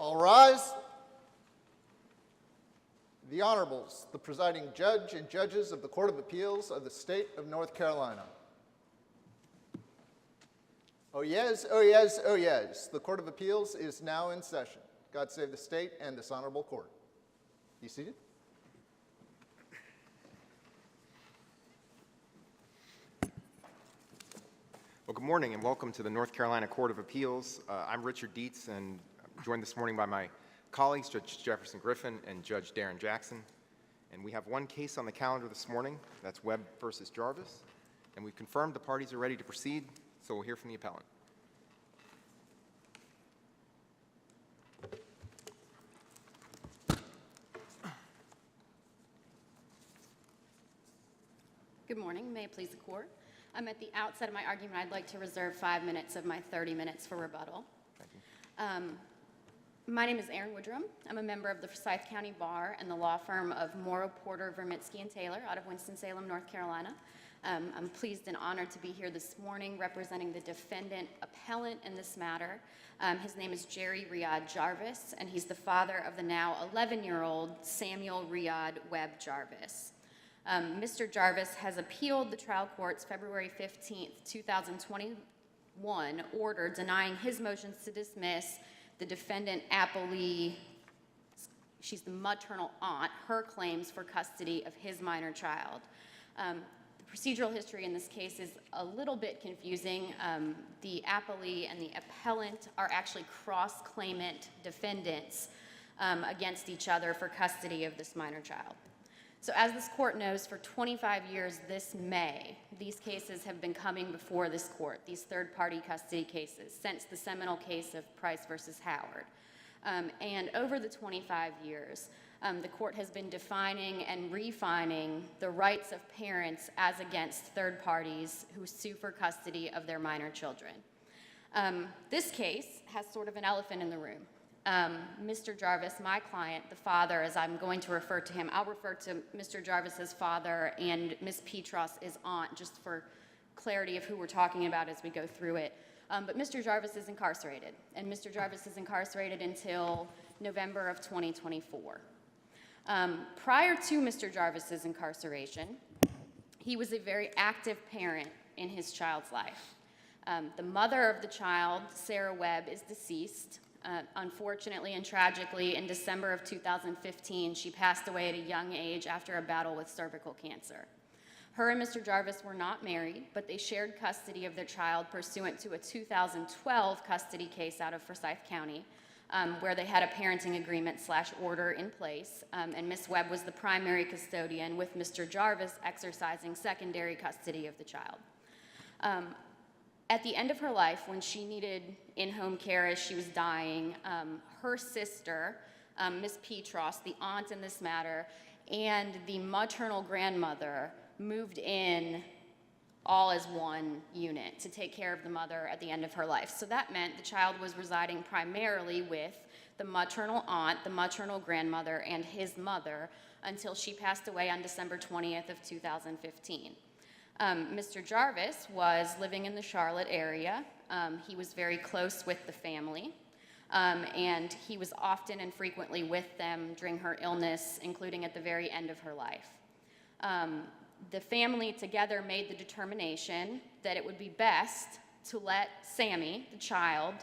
All rise. The Honorables, the presiding judge and judges of the Court of Appeals of the State of North Carolina. Oh yes, oh yes, oh yes. The Court of Appeals is now in session. God save the state and this honorable court. Be seated. Well, good morning and welcome to the North Carolina Court of Appeals. I'm Richard Dietz, and I'm joined this morning by my colleagues, Judge Jefferson Griffin and Judge Darren Jackson. And we have one case on the calendar this morning. That's Webb versus Jarvis. And we've confirmed the parties are ready to proceed, so we'll hear from the appellant. Good morning. May it please the court. At the outset of my argument, I'd like to reserve 5 minutes of my 30 minutes for rebuttal. Thank you. My name is Erin Woodrum. I'm a member of the Forsyth County Bar and the law firm of Morrow, Porter, Vermitsky, and Taylor out of Winston-Salem, North Carolina. I'm pleased and honored to be here this morning representing the defendant appellant in this matter. His name is Jerry Riyad Jarvis, and he's the father of the now 11-year-old Samuel Riyad Webb Jarvis. Mr. Jarvis has appealed the trial court's February 15th, 2021 order denying his motions to dismiss the defendant appellee, she's the maternal aunt, her claims for custody of his minor child. The procedural history in this case is a little bit confusing. The appellee and the appellant are actually cross-claimant defendants against each other for custody of this minor child. So as this court knows, for 25 years this May, these cases have been coming before this court, these third-party custody cases, since the seminal case of Price versus Howard. And over the 25 years, the court has been defining and refining the rights of parents as against third parties who sue for custody of their minor children. This case has sort of an elephant in the room. Mr. Jarvis, my client, the father, as I'm going to refer to him, I'll refer to Mr. Jarvis as father and Ms. Petros as aunt, just for clarity of who we're talking about as we go through it. But Mr. Jarvis is incarcerated, and Mr. Jarvis is incarcerated until November of 2024. Prior to Mr. Jarvis's incarceration, he was a very active parent in his child's life. The mother of the child, Sarah Webb, is deceased. Unfortunately and tragically, in December of 2015, she passed away at a young age after a battle with cervical cancer. Her and Mr. Jarvis were not married, but they shared custody of their child pursuant to a 2012 custody case out of Forsyth County, where they had a parenting agreement/order in place, and Ms. Webb was the primary custodian, with Mr. Jarvis exercising secondary custody of the child. At the end of her life, when she needed in-home care as she was dying, her sister, Ms. Petros, the aunt in this matter, and the maternal grandmother moved in all as one unit to take care of the mother at the end of her life. So that meant the child was residing primarily with the maternal aunt, the maternal grandmother, and his mother until she passed away on December 20th of 2015. Mr. Jarvis was living in the Charlotte area. He was very close with the family, and he was often and frequently with them during her illness, including at the very end of her life. The family together made the determination that it would be best to let Sammy, the child,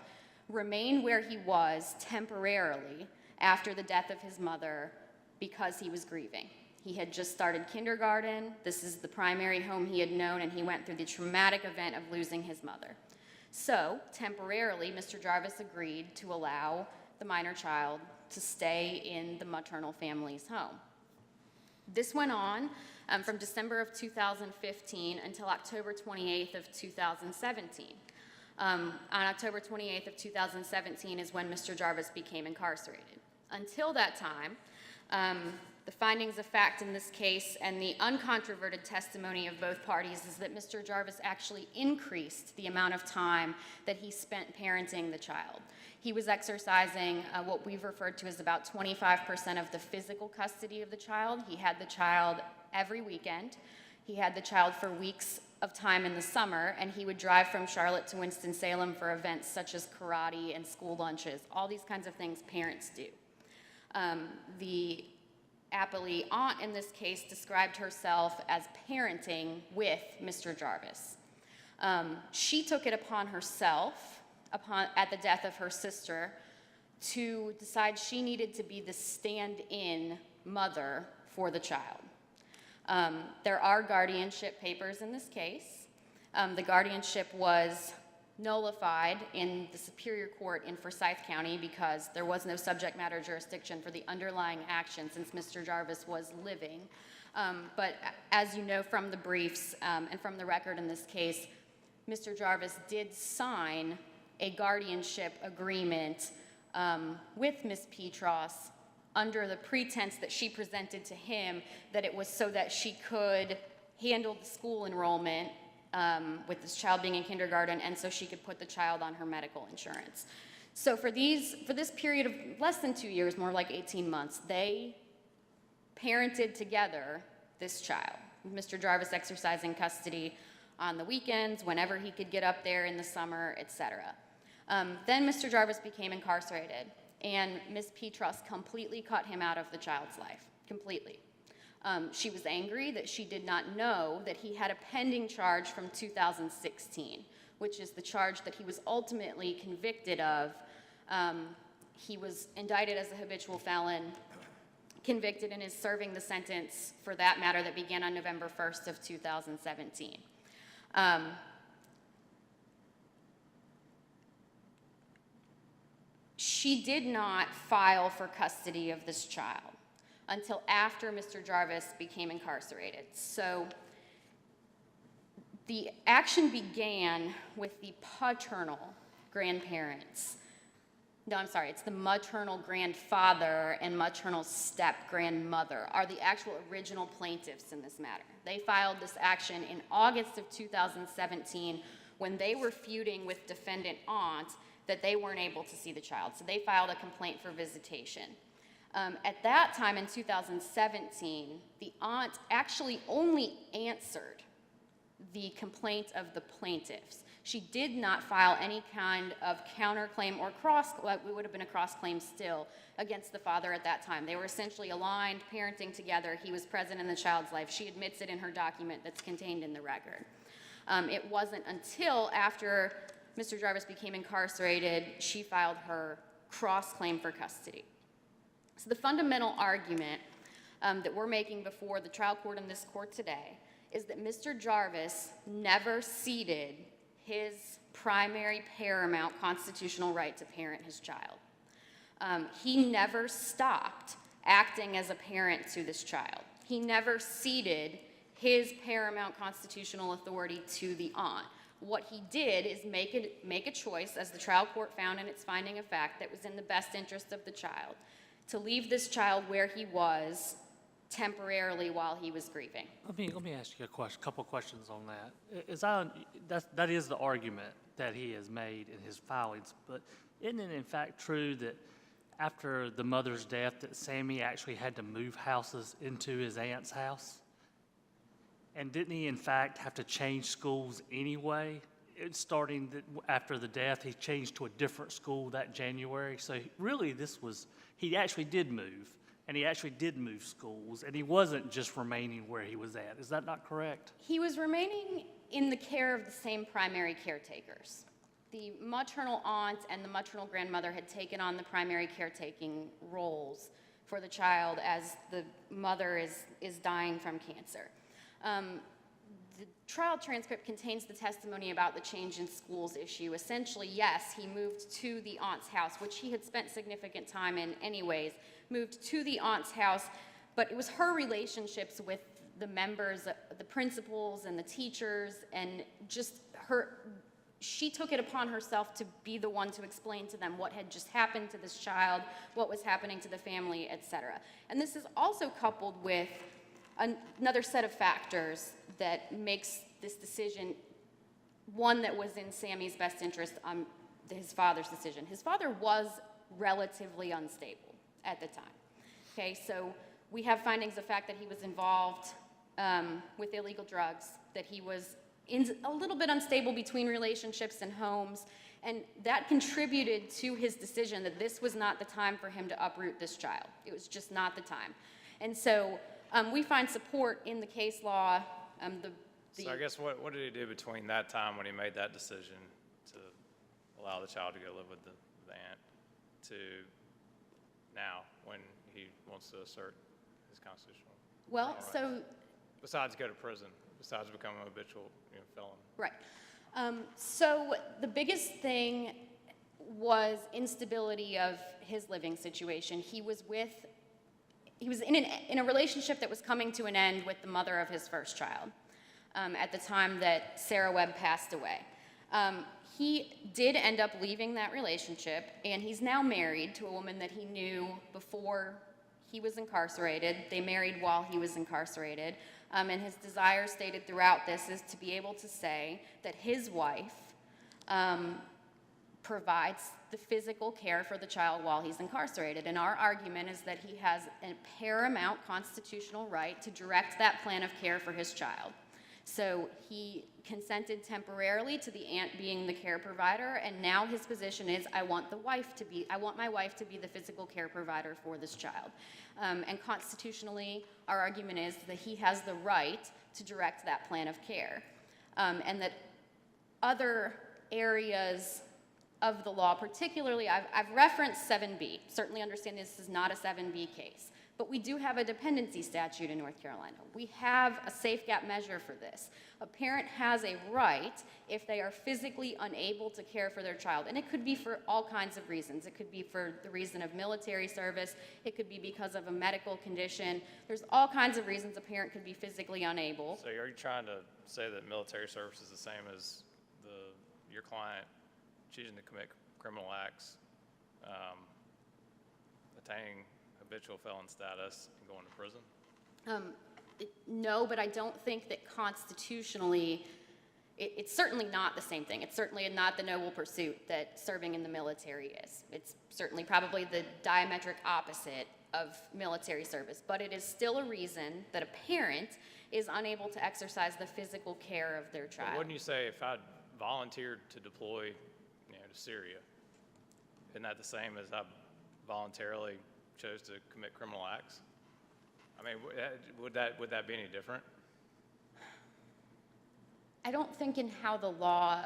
remain where he was temporarily after the death of his mother because he was grieving. He had just started kindergarten. This is the primary home he had known, and he went through the traumatic event of losing his mother. So, temporarily, Mr. Jarvis agreed to allow the minor child to stay in the maternal family's home. This went on from December of 2015 until October 28th of 2017. On October 28th of 2017 is when Mr. Jarvis became incarcerated. Until that time, the findings of fact in this case and the uncontroverted testimony of both parties is that Mr. Jarvis actually increased the amount of time that he spent parenting the child. He was exercising what we've referred to as about 25% of the physical custody of the child. He had the child every weekend. He had the child for weeks of time in the summer, and he would drive from Charlotte to Winston-Salem for events such as karate and school lunches, all these kinds of things parents do. The appellee aunt in this case described herself as parenting with Mr. Jarvis. She took it upon herself, at the death of her sister, to decide she needed to be the stand-in mother for the child. There are guardianship papers in this case. The guardianship was nullified in the Superior Court in Forsyth County because there was no subject matter jurisdiction for the underlying action since Mr. Jarvis was living. But as you know from the briefs and from the record in this case, Mr. Jarvis did sign a guardianship agreement with Ms. Petros under the pretense that she presented to him that it was so that she could handle the school enrollment with this child being in kindergarten, and so she could put the child on her medical insurance. So for this period of less than 2 years, more like 18 months, they parented together this child, Mr. Jarvis exercising custody on the weekends, whenever he could get up there in the summer, etc. Then Mr. Jarvis became incarcerated, and Ms. Petros completely cut him out of the child's life, completely. She was angry that she did not know that he had a pending charge from 2016, which is the charge that he was ultimately convicted of. He was indicted as a habitual felon, convicted, and is serving the sentence for that matter that began on November 1st of 2017. She did not file for custody of this child until after Mr. Jarvis became incarcerated. So the action began with the paternal grandparents. No, I'm sorry, it's the maternal grandfather and maternal step-grandmother are the actual original plaintiffs in this matter. They filed this action in August of 2017 when they were feuding with defendant aunt that they weren't able to see the child. So they filed a complaint for visitation. At that time in 2017, the aunt actually only answered the complaint of the plaintiffs. She did not file any kind of counterclaim or it would have been a cross-claim still, against the father at that time. They were essentially aligned, parenting together. He was present in the child's life. She admits it in her document that's contained in the record. It wasn't until after Mr. Jarvis became incarcerated, she filed her cross-claim for custody. So the fundamental argument that we're making before the trial court and this court today is that Mr. Jarvis never ceded his primary paramount constitutional right to parent his child. He never stopped acting as a parent to this child. He never ceded his paramount constitutional authority to the aunt. What he did is make a choice, as the trial court found in its finding of fact, that was in the best interest of the child, to leave this child where he was temporarily while he was grieving. Let me ask you a couple questions on that. That is the argument that he has made in his filings, but isn't it in fact true that after the mother's death that Sammy actually had to move houses into his aunt's house? And didn't he in fact have to change schools anyway? Starting after the death, he changed to a different school that January. So really he actually did move. And he actually did move schools, and he wasn't just remaining where he was at. Is that not correct? He was remaining in the care of the same primary caretakers. The maternal aunt and the maternal grandmother had taken on the primary caretaking roles for the child as the mother is dying from cancer. The trial transcript contains the testimony about the change in schools issue. Essentially, yes, he moved to the aunt's house, which he had spent significant time in anyways, moved to the aunt's house, but it was her relationships with the members, the principals and the teachers, and just she took it upon herself to be the one to explain to them what had just happened to this child, what was happening to the family, etc. And this is also coupled with another set of factors that makes this decision one that was in Sammy's best interest, his father's decision. His father was relatively unstable at the time. Okay, so we have findings of fact that he was involved with illegal drugs, that he was a little bit unstable between relationships and homes, and that contributed to his decision that this was not the time for him to uproot this child. It was just not the time. And so we find support in the case law. So I guess what did he do between that time when he made that decision to allow the child to go live with the aunt to now when he wants to assert his constitutional Well, rights? so, Besides go to prison, besides become a habitual felon. right. So the biggest thing was instability of his living situation. He was in a relationship that was coming to an end with the mother of his first child at the time that Sarah Webb passed away. He did end up leaving that relationship, and he's now married to a woman that he knew before he was incarcerated. They married while he was incarcerated. And his desire stated throughout this is to be able to say that his wife provides the physical care for the child while he's incarcerated. And our argument is that he has a paramount constitutional right to direct that plan of care for his child. So he consented temporarily to the aunt being the care provider, and now his position is, I want my wife to be the physical care provider for this child. And constitutionally, our argument is that he has the right to direct that plan of care. And that other areas of the law, particularly, I've referenced 7B. Certainly understand this is not a 7B case. But we do have a dependency statute in North Carolina. We have a safe gap measure for this. A parent has a right if they are physically unable to care for their child. And it could be for all kinds of reasons. It could be for the reason of military service. It could be because of a medical condition. There's all kinds of reasons a parent could be physically unable. So are you trying to say that military service is the same as your client choosing to commit criminal acts, attaining habitual felon status, and going to prison? No, but I don't think that constitutionally, it's certainly not the same thing. It's certainly not the noble pursuit that serving in the military is. It's certainly probably the diametric opposite of military service, but it is still a reason that a parent is unable to exercise the physical care of their child. But wouldn't you say if I volunteered to deploy to Syria, isn't that the same as I voluntarily chose to commit criminal acts? I mean, would that be any different? I don't think in how the law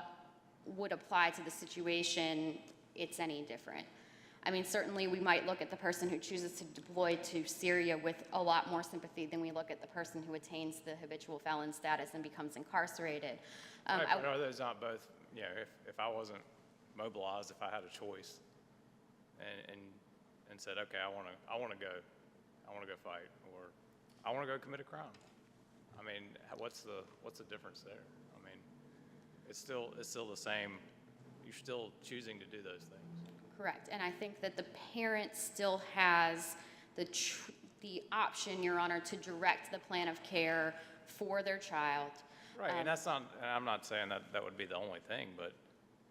would apply to the situation, it's any different. I mean, certainly we might look at the person who chooses to deploy to Syria with a lot more sympathy than we look at the person who attains the habitual felon status and becomes incarcerated. Right, but are those not both, if I wasn't mobilized, if I had a choice and said, okay, I want to go fight, or I want to go commit a crime. I mean, what's the difference there? I mean, it's still the same. You're still choosing to do those things. Correct, and I think that the parent still has the option, Your Honor, to direct the plan of care for their child. Right, and I'm not saying that would be the only thing, but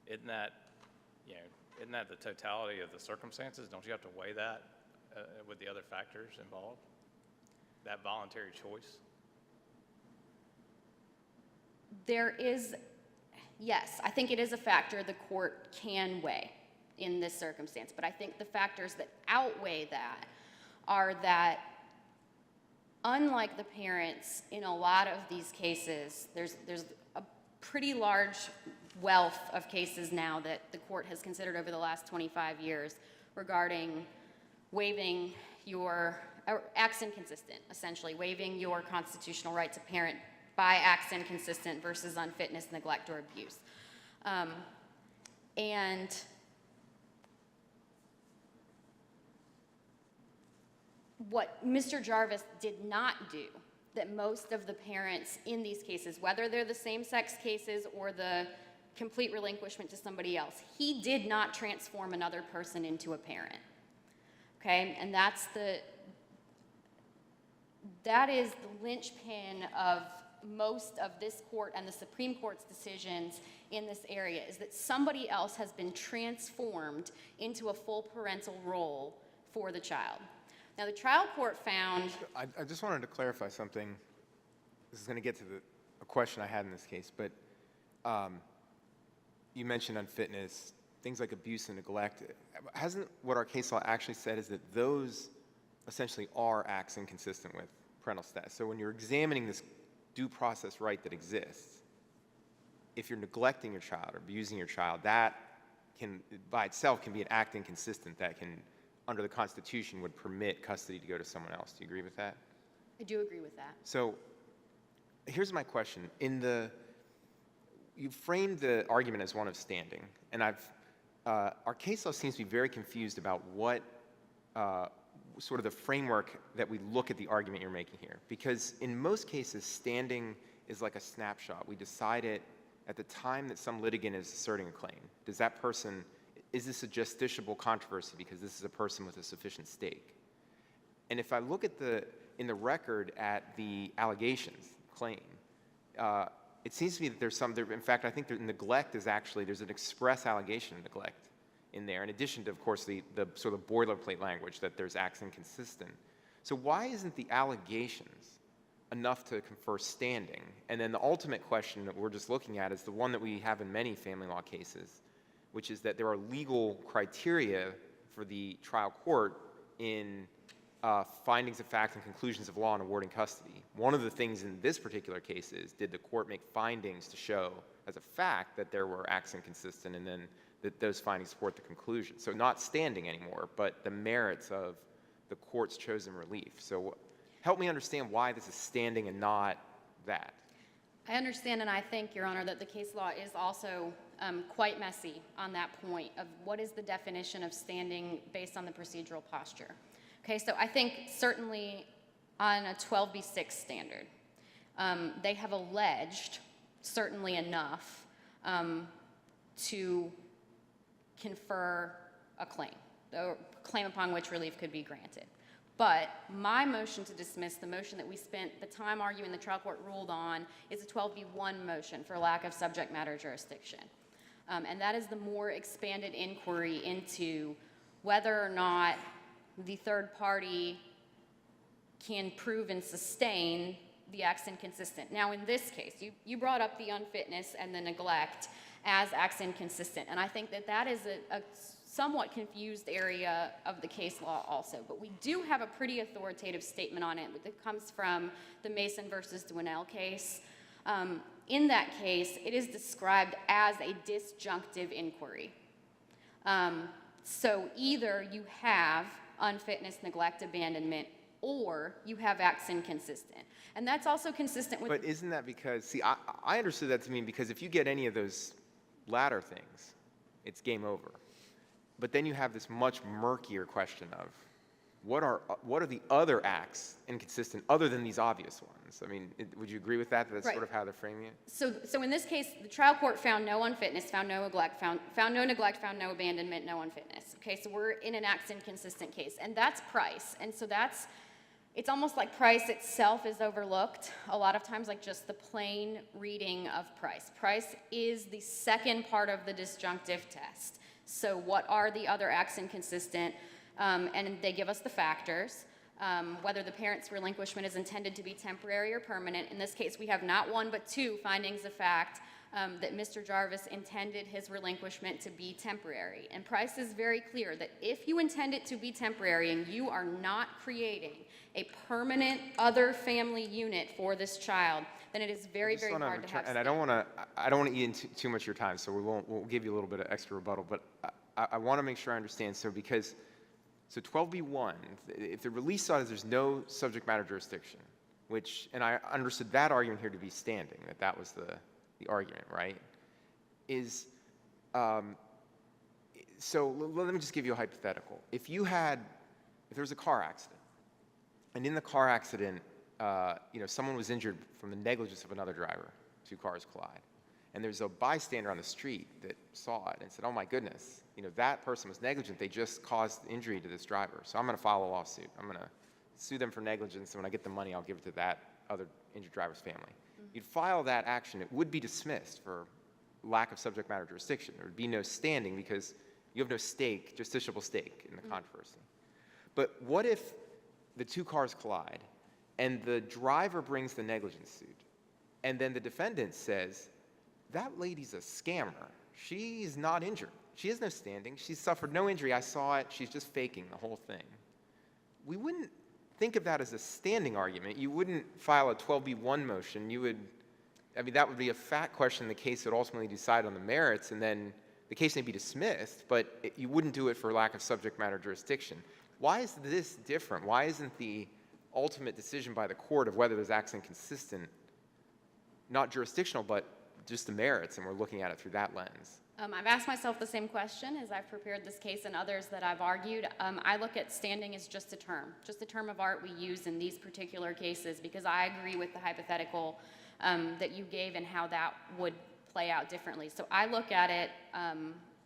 isn't that the totality of the circumstances? Don't you have to weigh that with the other factors involved? That voluntary choice? Yes, I think it is a factor the court can weigh in this circumstance, but I think the factors that outweigh that are that unlike the parents in a lot of these cases, there's a pretty large wealth of cases now that the court has considered over the last 25 years regarding waiving acts inconsistent, essentially, waiving your constitutional right to parent by acts inconsistent versus unfitness, neglect, or abuse. And what Mr. Jarvis did not do, that most of the parents in these cases, whether they're the same-sex cases or the complete relinquishment to somebody else, he did not transform another person into a parent, okay? And that is the linchpin of most of this court and the Supreme Court's decisions in this area, is that somebody else has been transformed into a full parental role for the child. Now, the trial court found... I just wanted to clarify something. This is going to get to a question I had in this case, but you mentioned unfitness, things like abuse and neglect. Hasn't what our case law actually said is that those essentially are acts inconsistent with parental status? So when you're examining this due process right that exists, if you're neglecting your child or abusing your child, that can, by itself, can be an act inconsistent that can, under the Constitution, would permit custody to go to someone else. Do you agree with that? I do agree with that. So here's my question. You framed the argument as one of standing, and our case law seems to be very confused about what sort of the framework that we look at the argument you're making here. Because in most cases, standing is like a snapshot. We decide it at the time that some litigant is asserting a claim. Is this a justiciable controversy because this is a person with a sufficient stake? And if I look at in the record at the allegations, claim, it seems to me that in fact, I think that neglect is actually, there's an express allegation of neglect in there, in addition to, of course, the sort of boilerplate language that there's acts inconsistent. So why isn't the allegations enough to confer standing? And then the ultimate question that we're just looking at is the one that we have in many family law cases, which is that there are legal criteria for the trial court in findings of fact and conclusions of law in awarding custody. One of the things in this particular case is, did the court make findings to show as a fact that there were acts inconsistent, and then that those findings support the conclusion? So not standing anymore, but the merits of the court's chosen relief. So help me understand why this is standing and not that. I understand, and I think, Your Honor, that the case law is also quite messy on that point of what is the definition of standing based on the procedural posture. Okay, so I think certainly on a 12b6 standard, they have alleged certainly enough to confer a claim, the claim upon which relief could be granted. But my motion to dismiss, the motion that we spent the time arguing the trial court ruled on, is a 12b1 motion for lack of subject matter jurisdiction. And that is the more expanded inquiry into whether or not the third party can prove and sustain the acts inconsistent. Now, in this case, you brought up the unfitness and the neglect as acts inconsistent, and I think that that is a somewhat confused area of the case law also. But we do have a pretty authoritative statement on it that comes from the Mason versus Dwinell case. In that case, it is described as a disjunctive inquiry. So either you have unfitness, neglect, abandonment, or you have acts inconsistent. And that's also consistent with... But isn't that because, see, I understood that to mean because if you get any of those latter things, it's game over. But then you have this much murkier question of what are the other acts inconsistent other than these obvious ones? I mean, would you agree with that? That's right. Sort of how they're framing it? So in this case, the trial court found no unfitness, found no neglect, found no neglect, found no abandonment, no unfitness. Okay, so we're in an acts inconsistent case, and that's Price. And so it's almost like Price itself is overlooked a lot of times, like just the plain reading of Price. Price is the second part of the disjunctive test. So what are the other acts inconsistent? And they give us the factors, whether the parent's relinquishment is intended to be temporary or permanent. In this case, we have not one but two findings of fact that Mr. Jarvis intended his relinquishment to be temporary. And Price is very clear that if you intend it to be temporary and you are not creating a permanent other family unit for this child, then it is very, very hard to have. And I don't want to eat into too much of your time, so we'll give you a little bit of extra rebuttal. But I want to make sure I understand. So 12b1, if the release says there's no subject matter jurisdiction, and I understood that argument here to be standing, that was the argument, right? So let me just give you a hypothetical. If there was a car accident, and in the car accident, someone was injured from the negligence of another driver, two cars collide, and there's a bystander on the street that saw it and said, oh my goodness, that person was negligent, they just caused injury to this driver, so I'm going to file a lawsuit. I'm going to sue them for negligence, and when I get the money, I'll give it to that other injured driver's family. Mm-hmm. You'd file that action, it would be dismissed for lack of subject matter jurisdiction. There would be no standing because you have no stake, justiciable stake in the controversy. But what if the two cars collide and the driver brings the negligence suit And then the defendant says, that lady's a scammer. She's not injured. She has no standing. She's suffered no injury. I saw it. She's just faking the whole thing. We wouldn't think of that as a standing argument. You wouldn't file a 12b1 motion. That would be a fact question. The case would ultimately decide on the merits, and then the case may be dismissed, but you wouldn't do it for lack of subject matter jurisdiction. Why is this different? Why isn't the ultimate decision by the court of whether there's acts inconsistent not jurisdictional, but just the merits, and we're looking at it through that lens? I've asked myself the same question as I've prepared this case and others that I've argued. I look at standing as just a term of art we use in these particular cases, because I agree with the hypothetical that you gave and how that would play out differently. So I look at it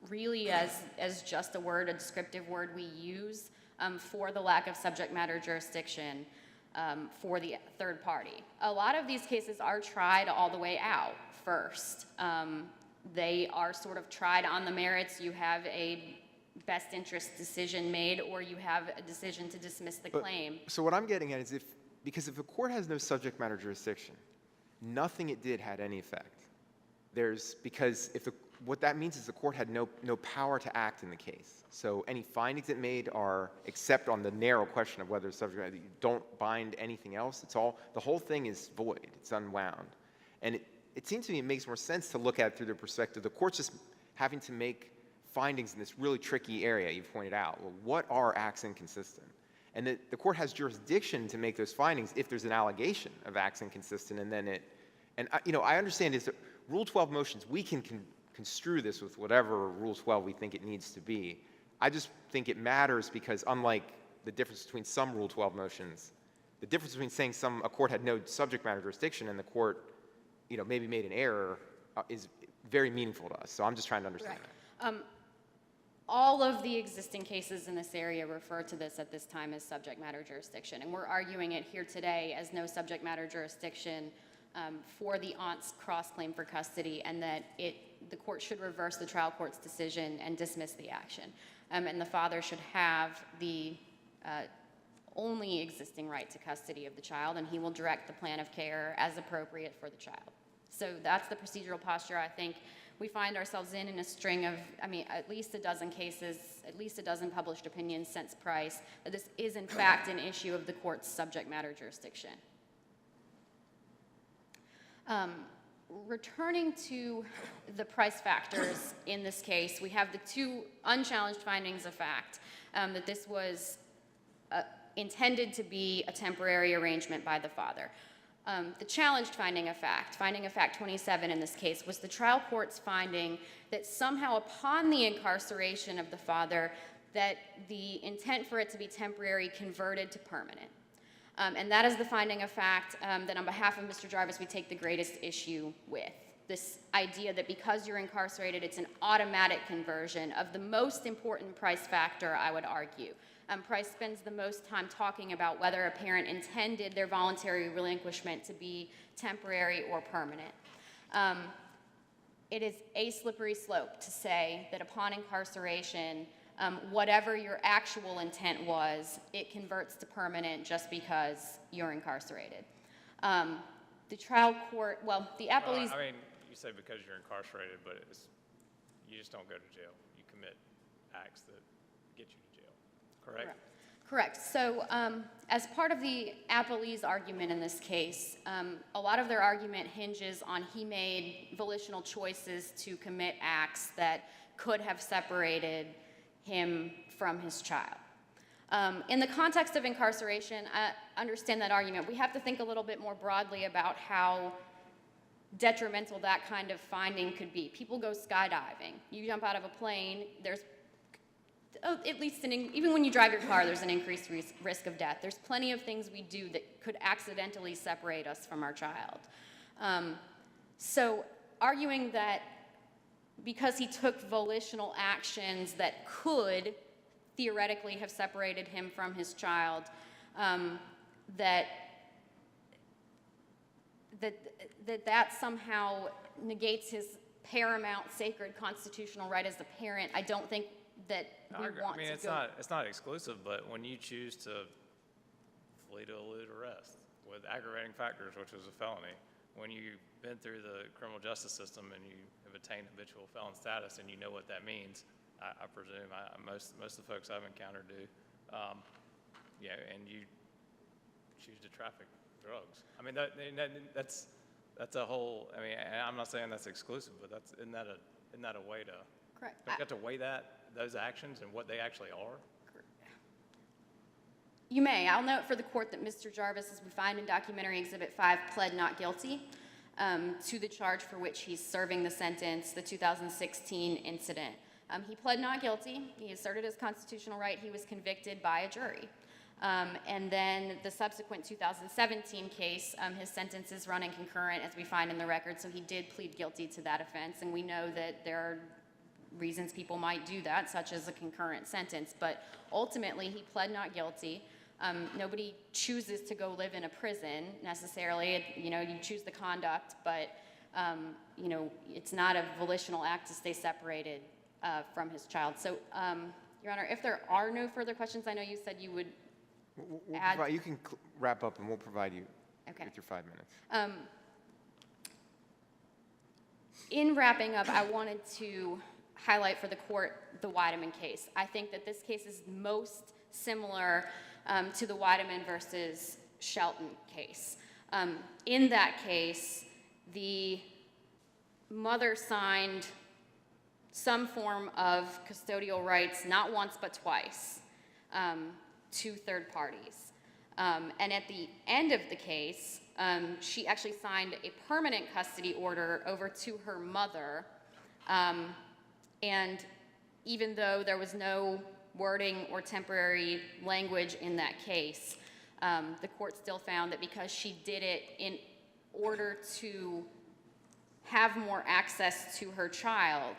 really as just a word, a descriptive word we use for the lack of subject matter jurisdiction for the third party. A lot of these cases are tried all the way out first. They are sort of tried on the merits. You have a best interest decision made, or you have a decision to dismiss the claim. So what I'm getting at is because if a court has no subject matter jurisdiction, nothing it did had any effect. What that means is the court had no power to act in the case. So any findings it made are, except on the narrow question of whether it's subject matter, you don't bind anything else. The whole thing is void. It's unwound. And it seems to me it makes more sense to look at it through the perspective the court's just having to make findings in this really tricky area you've pointed out. Well, what are acts inconsistent? And the court has jurisdiction to make those findings if there's an allegation of acts inconsistent, I understand is that Rule 12 motions, we can construe this with whatever Rule 12 we think it needs to be. I just think it matters because unlike the difference between some Rule 12 motions, the difference between saying a court had no subject matter jurisdiction and the court maybe made an error is very meaningful to us. So I'm just trying to understand that. All of the existing cases in this area refer to this at this time as subject matter jurisdiction, and we're arguing it here today as no subject matter jurisdiction for the aunt's cross-claim for custody, and that the court should reverse the trial court's decision and dismiss the action. And the father should have the only existing right to custody of the child, and he will direct the plan of care as appropriate for the child. So that's the procedural posture I think we find ourselves in a string of, at least a dozen cases, at least a dozen published opinions since Price, that this is in fact an issue of the court's subject matter jurisdiction. Returning to the Price factors in this case, we have the two unchallenged findings of fact, that this was intended to be a temporary arrangement by the father. The challenged finding of fact 27 in this case, was the trial court's finding that somehow upon the incarceration of the father, that the intent for it to be temporary converted to permanent. And that is the finding of fact that on behalf of Mr. Jarvis we take the greatest issue with. This idea that because you're incarcerated, it's an automatic conversion of the most important Price factor, I would argue. Price spends the most time talking about whether a parent intended their voluntary relinquishment to be temporary or permanent. It is a slippery slope to say that upon incarceration, whatever your actual intent was, it converts to permanent just because you're incarcerated. The trial court, the appellees... you say because you're incarcerated, but you just don't go to jail. You commit acts that get you to jail, correct? Correct. So as part of the appellee's argument in this case, a lot of their argument hinges on he made volitional choices to commit acts that could have separated him from his child. In the context of incarceration, I understand that argument. We have to think a little bit more broadly about how detrimental that kind of finding could be. People go skydiving. You jump out of a plane, there's at least even when you drive your car, there's an increased risk of death. There's plenty of things we do that could accidentally separate us from our child. So arguing that because he took volitional actions that could theoretically have separated him from his child, that somehow negates his paramount sacred constitutional right as a parent, I don't think that we want to go. It's not exclusive, but when you choose to flee to elude arrest with aggravating factors, which is a felony, when you've been through the criminal justice system and you have attained habitual felon status and you know what that means, I presume, most of the folks I've encountered do, yeah, and you choose to traffic drugs. I mean, that's a whole, I mean, I'm not saying that's exclusive, but isn't that a way to, Correct. don't you have to weigh those actions and what they actually are? You may. I'll note for the court that Mr. Jarvis, as we find in Documentary Exhibit 5, pled not guilty to the charge for which he's serving the sentence, the 2016 incident. He pled not guilty. He asserted his constitutional right. He was convicted by a jury. And then the subsequent 2017 case, his sentence is running concurrent, as we find in the record, so he did plead guilty to that offense. And we know that there are reasons people might do that, such as a concurrent sentence. But ultimately, he pled not guilty. Nobody chooses to go live in a prison necessarily. You choose the conduct, but it's not a volitional act to stay separated from his child. So, Your Honor, if there are no further questions, I know you said you would add. You can wrap up, and we'll provide you Okay. with your 5 minutes. In wrapping up, I wanted to highlight for the court the Weideman case. I think that this case is most similar to the Weideman versus Shelton case. In that case, the mother signed some form of custodial rights, not once but twice, to third parties. And at the end of the case, she actually signed a permanent custody order over to her mother. And even though there was no wording or temporary language in that case, the court still found that because she did it in order to have more access to her child,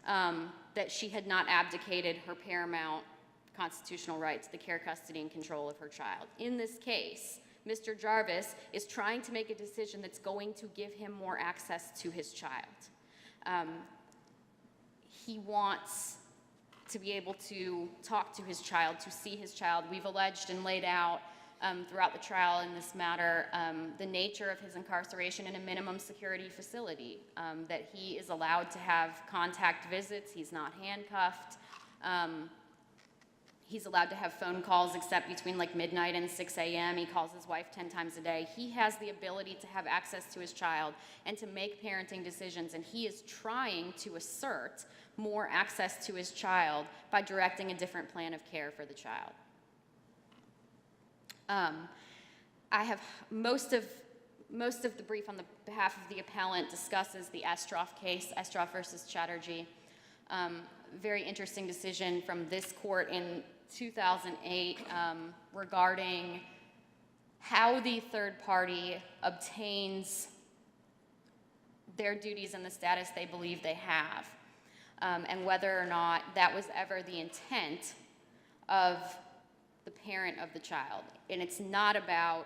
that she had not abdicated her paramount constitutional rights, the care, custody, and control of her child. In this case, Mr. Jarvis is trying to make a decision that's going to give him more access to his child. He wants to be able to talk to his child, to see his child. We've alleged and laid out throughout the trial in this matter the nature of his incarceration in a minimum security facility, that he is allowed to have contact visits, he's not handcuffed, he's allowed to have phone calls except between like midnight and 6 a.m. He calls his wife 10 times a day. He has the ability to have access to his child and to make parenting decisions, and he is trying to assert more access to his child by directing a different plan of care for the child. I have most of the brief on the behalf of the appellant discusses the Estroff case, Estroff versus Chatterjee. Very interesting decision from this court in 2008 regarding how the third party obtains their duties and the status they believe they have, and whether or not that was ever the intent of the parent of the child. And it's not about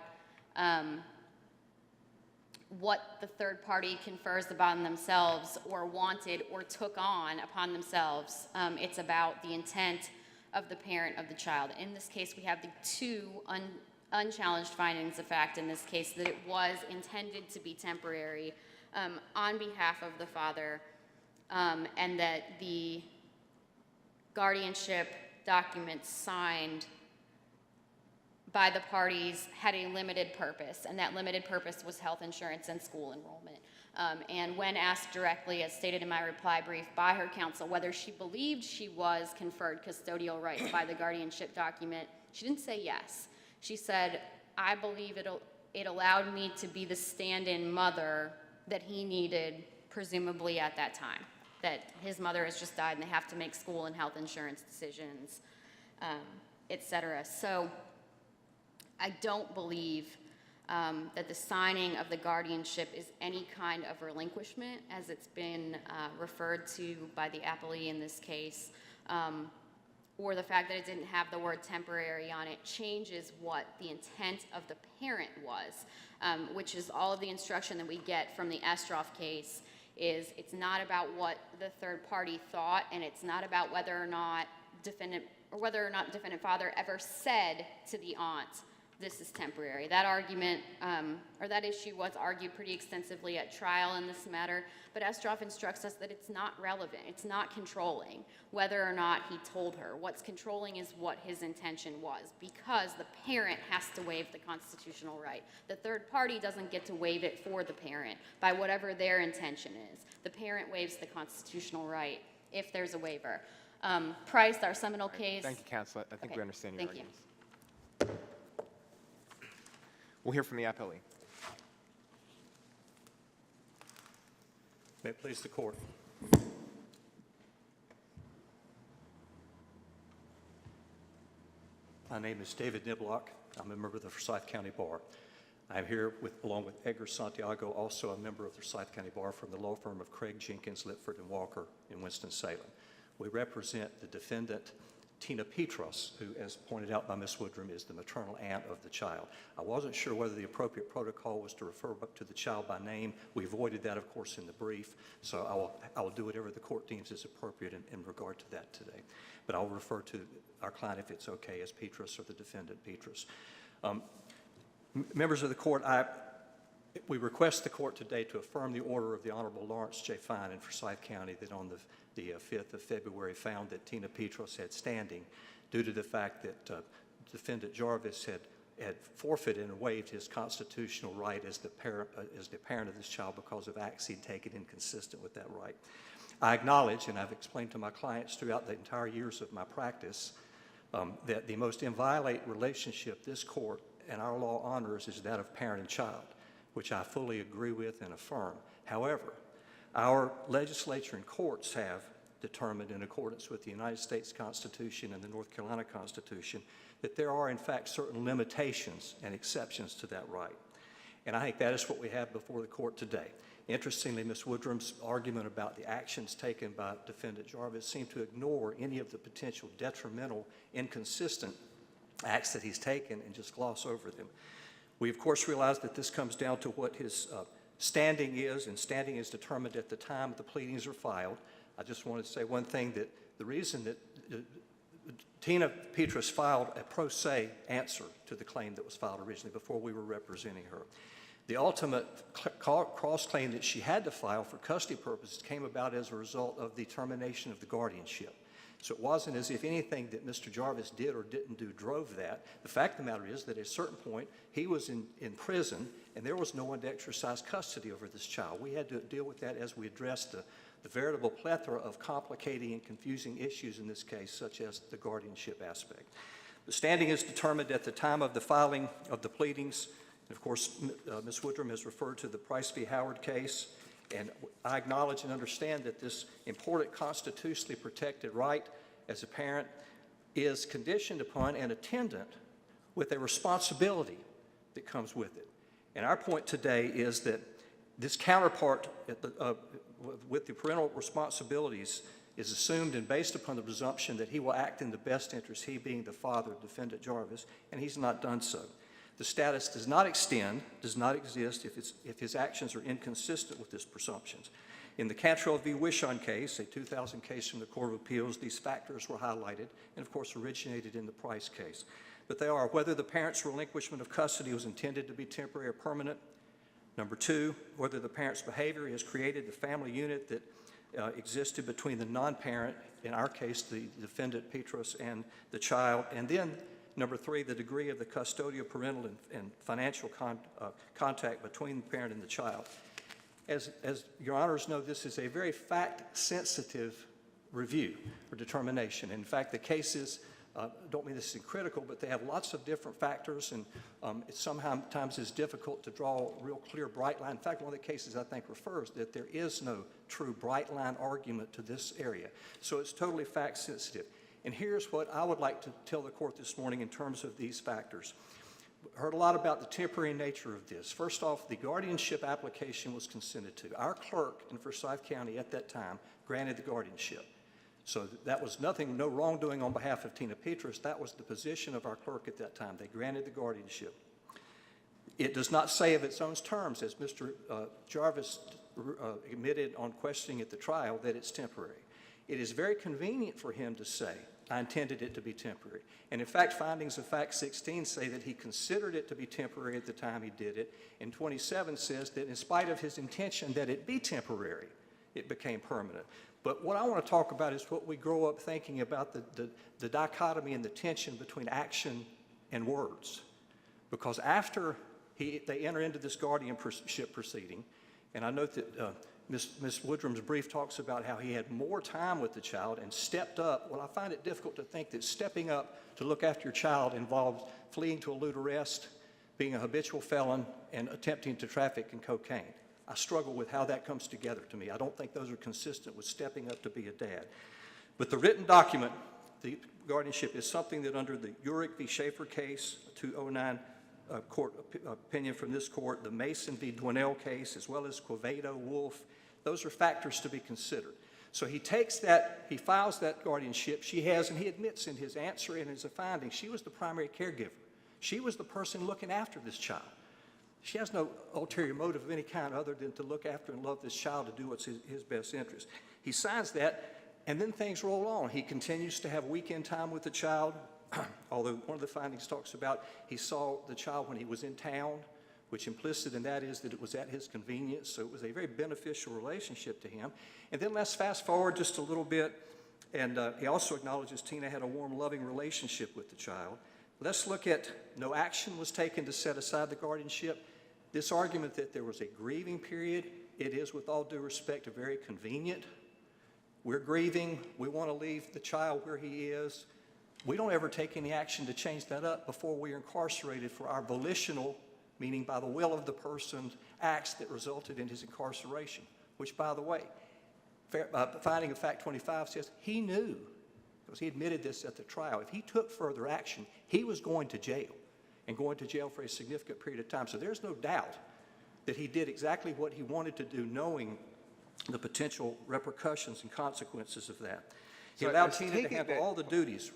what the third party confers upon themselves or wanted or took on upon themselves. It's about the intent of the parent of the child. In this case, we have the two unchallenged findings of fact in this case, that it was intended to be temporary on behalf of the father, and that the guardianship documents signed by the parties had a limited purpose, and that limited purpose was health insurance and school enrollment. And when asked directly, as stated in my reply brief, by her counsel whether she believed she was conferred custodial rights by the guardianship document, she didn't say yes. She said, I believe it allowed me to be the stand-in mother that he needed, presumably at that time, that his mother has just died and they have to make school and health insurance decisions, et cetera. So I don't believe that the signing of the guardianship is any kind of relinquishment, as it's been referred to by the appellee in this case, or the fact that it didn't have the word temporary on it changes what the intent of the parent was, which is all of the instruction that we get from the Estroff case. Is it's not about what the third party thought, and it's not about whether or not defendant father ever said to the aunt, this is temporary. That argument, or that issue was argued pretty extensively at trial in this matter, but Estroff instructs us that it's not relevant, it's not controlling whether or not he told her. What's controlling is what his intention was, because the parent has to waive the constitutional right. The third party doesn't get to waive it for the parent by whatever their intention is. The parent waives the constitutional right if there's a waiver. Price, our seminal case. Thank you, counsel. I think Okay, we understand your thank you. arguments. We'll hear from the appellee. May it please the court. My name is David Niblock. I'm a member of the Forsyth County Bar. I'm here along with Edgar Santiago, also a member of the Forsyth County Bar from the law firm of Craig, Jenkins, Litford, and Walker in Winston-Salem. We represent the defendant, Tina Petros, who, as pointed out by Ms. Woodrum, is the maternal aunt of the child. I wasn't sure whether the appropriate protocol was to refer to the child by name. We avoided that, of course, in the brief, so I will do whatever the court deems is appropriate in regard to that today. But I'll refer to our client, if it's okay, as Petros or the defendant Petros. Members of the court, we request the court today to affirm the order of the Honorable Lawrence J. Fine in Forsyth County that on the 5th of February found that Tina Petros had standing due to the fact that defendant Jarvis had forfeited and waived his constitutional right as the parent of this child because of acts he'd taken inconsistent with that right. I acknowledge, and I've explained to my clients throughout the entire years of my practice, that the most inviolate relationship this court and our law honors is that of parent and child, which I fully agree with and affirm. However, our legislature and courts have determined, in accordance with the United States Constitution and the North Carolina Constitution, that there are, in fact, certain limitations and exceptions to that right. And I think that is what we have before the court today. Interestingly, Ms. Woodrum's argument about the actions taken by defendant Jarvis seemed to ignore any of the potential detrimental, inconsistent acts that he's taken and just gloss over them. We, of course, realize that this comes down to what his standing is, and standing is determined at the time the pleadings are filed. I just wanted to say one thing, that the reason that Tina Petros filed a pro se answer to the claim that was filed originally before we were representing her. The ultimate cross-claim that she had to file for custody purposes came about as a result of the termination of the guardianship. So it wasn't as if anything that Mr. Jarvis did or didn't do drove that. The fact of the matter is that at a certain point, he was in prison, and there was no one to exercise custody over this child. We had to deal with that as we addressed the veritable plethora of complicating and confusing issues in this case, such as the guardianship aspect. The standing is determined at the time of the filing of the pleadings. And of course, Ms. Woodrum has referred to the Price v. Howard case. And I acknowledge and understand that this important constitutionally protected right as a parent is conditioned upon and attendant with a responsibility that comes with it. And our point today is that this counterpart with the parental responsibilities is assumed and based upon the presumption that he will act in the best interest, he being the father of defendant Jarvis, and he's not done so. The status does not extend, does not exist if his actions are inconsistent with this presumptions. In the Cantrell v. Wishon case, a 2000 case from the Court of Appeals, these factors were highlighted and, of course, originated in the Price case. But they are whether the parent's relinquishment of custody was intended to be temporary or permanent. Number two, whether the parent's behavior has created the family unit that existed between the non-parent, in our case, the defendant Petros, and the child. And then number three, the degree of the custodial, parental, and financial contact between the parent and the child. As your honors know, this is a very fact-sensitive review or determination. In fact, the cases, don't mean this is critical, but they have lots of different factors, and it sometimes is difficult to draw a real clear bright line. In fact, one of the cases I think refers that there is no true bright line argument to this area. So it's totally fact-sensitive. And here's what I would like to tell the court this morning in terms of these factors. Heard a lot about the temporary nature of this. First off, the guardianship application was consented to. Our clerk in Forsyth County at that time granted the guardianship. So that was nothing, no wrongdoing on behalf of Tina Petros. That was the position of our clerk at that time. They granted the guardianship. It does not say of its own terms, as Mr. Jarvis admitted on questioning at the trial, that it's temporary. It is very convenient for him to say, I intended it to be temporary. And in fact, findings of fact 16 say that he considered it to be temporary at the time he did it, and 27 says that in spite of his intention that it be temporary, it became permanent. But what I want to talk about is what we grow up thinking about the dichotomy and the tension between action and words. Because after they enter into this guardianship proceeding, and I note that Ms. Woodrum's brief talks about how he had more time with the child and stepped up. Well, I find it difficult to think that stepping up to look after your child involves fleeing to elude arrest, being a habitual felon, and attempting to traffic in cocaine. I struggle with how that comes together to me. I don't think those are consistent with stepping up to be a dad. But the written document, the guardianship, is something that under the Urick v. Schaefer case, 2009 court opinion from this court, the Mason v. Dwinell case, as well as Quevedo, Wolf, those are factors to be considered. So he takes that, he files that guardianship. She has, and he admits in his answer and as a finding, she was the primary caregiver. She was the person looking after this child. She has no ulterior motive of any kind other than to look after and love this child, to do what's his best interest. He signs that, and then things roll on. He continues to have weekend time with the child, although one of the findings talks about he saw the child when he was in town, which implicit in that is that it was at his convenience, so it was a very beneficial relationship to him. And then let's fast forward just a little bit, and he also acknowledges Tina had a warm, loving relationship with the child. Let's look at no action was taken to set aside the guardianship. This argument that there was a grieving period, it is, with all due respect, very convenient. We're grieving. We want to leave the child where he is. We don't ever take any action to change that up before we are incarcerated for our volitional, meaning by the will of the person, acts that resulted in his incarceration, which, by the way, finding of fact 25 says he knew, because he admitted this at the trial, if he took further action, he was going to jail, and going to jail for a significant period of time. So there's no doubt that he did exactly what he wanted to do, knowing the potential repercussions and consequences of that. He So allowed I Tina take to it handle that- all the duties.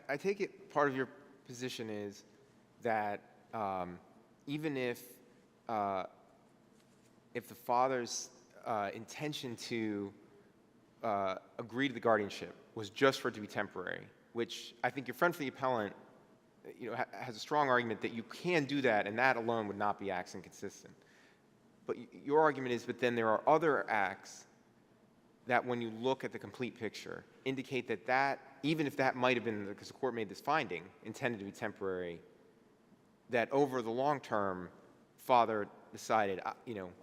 I take it part of your position is that even if the father's intention to agree to the guardianship was just for it to be temporary, which I think your friend for the appellant, has a strong argument that you can do that, and that alone would not be acts inconsistent. But your argument is, but then there are other acts that, when you look at the complete picture, indicate that even if that might have been, because the court made this finding, intended to be temporary, that over the long term, father decided,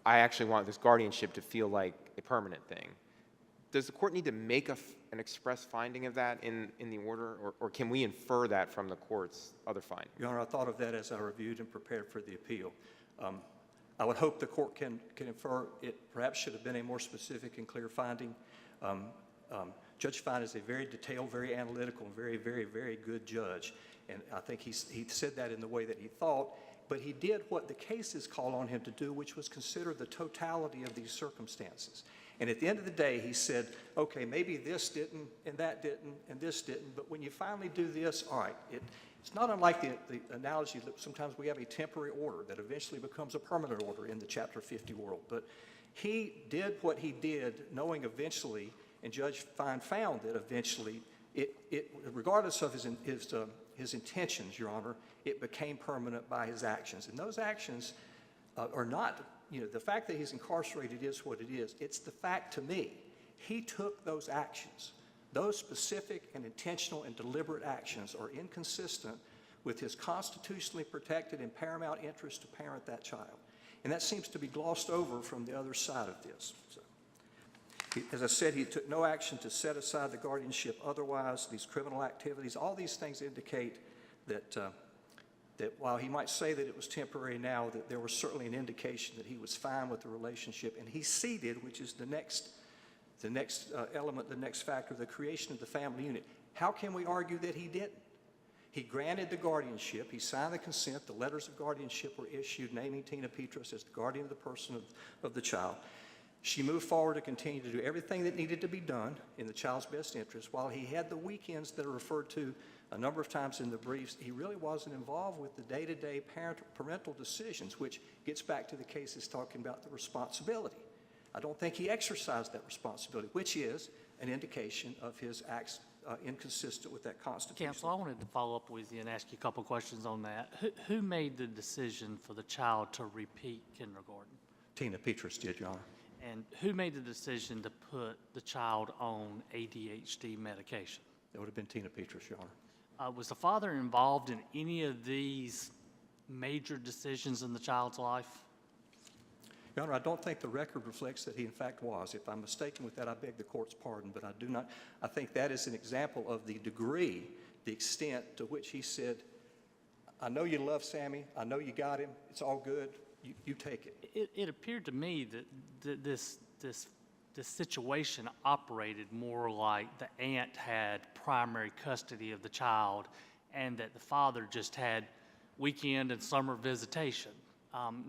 I actually want this guardianship to feel like a permanent thing. Does the court need to make an express finding of that in the order, or can we infer that from the court's other finding? Your Honor, I thought of that as I reviewed and prepared for the appeal. I would hope the court can infer it perhaps should have been a more specific and clear finding. Judge Fine is a very detailed, very analytical, and very, very, very good judge. And I think he said that in the way that he thought, but he did what the cases call on him to do, which was consider the totality of these circumstances. And at the end of the day, he said, okay, maybe this didn't, and that didn't, and this didn't, but when you finally do this, all right, it's not unlike the analogy that sometimes we have a temporary order that eventually becomes a permanent order in the Chapter 50 world. But he did what he did, knowing eventually, and Judge Fine found that eventually, regardless of his intentions, Your Honor, it became permanent by his actions. And those actions are not, the fact that he's incarcerated is what it is. It's the fact to me, he took those actions. Those specific and intentional and deliberate actions are inconsistent with his constitutionally protected and paramount interest to parent that child. And that seems to be glossed over from the other side of this. So, as I said, he took no action to set aside the guardianship. Otherwise, these criminal activities, all these things indicate that while he might say that it was temporary now, that there was certainly an indication that he was fine with the relationship. And he ceded, which is the next element, the next factor, the creation of the family unit. How can we argue that he didn't? He granted the guardianship. He signed the consent. The letters of guardianship were issued, naming Tina Petros as the guardian of the person of the child. She moved forward to continue to do everything that needed to be done in the child's best interest. While he had the weekends that are referred to a number of times in the briefs, he really wasn't involved with the day-to-day parental decisions, which gets back to the cases talking about the responsibility. I don't think he exercised that responsibility, which is an indication of his acts inconsistent with that Constitution. Counsel, I wanted to follow up with you and ask you a couple questions on that. Who made the decision for the child to repeat kindergarten? Tina Petrus did, Your Honor. And who made the decision to put the child on ADHD medication? That would have been Tina Petrus, Your Honor. Was the father involved in any of these major decisions in the child's life? Your Honor, I don't think the record reflects that he in fact was. If I'm mistaken with that, I beg the court's pardon, but I do not. I think that is an example of the degree, the extent to which he said, I know you love Sammy, I know you got him, it's all good, you take it. It appeared to me that this situation operated more like the aunt had primary custody of the child and that the father just had weekend and summer visitation.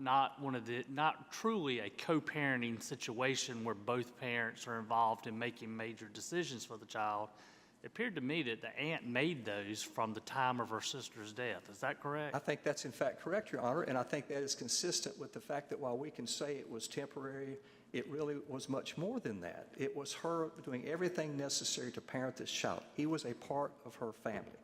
Not truly a co-parenting situation where both parents are involved in making major decisions for the child. It appeared to me that the aunt made those from the time of her sister's death. Is that correct? I think that's in fact correct, Your Honor, and I think that is consistent with the fact that while we can say it was temporary, it really was much more than that. It was her doing everything necessary to parent this child. He was a part of her family.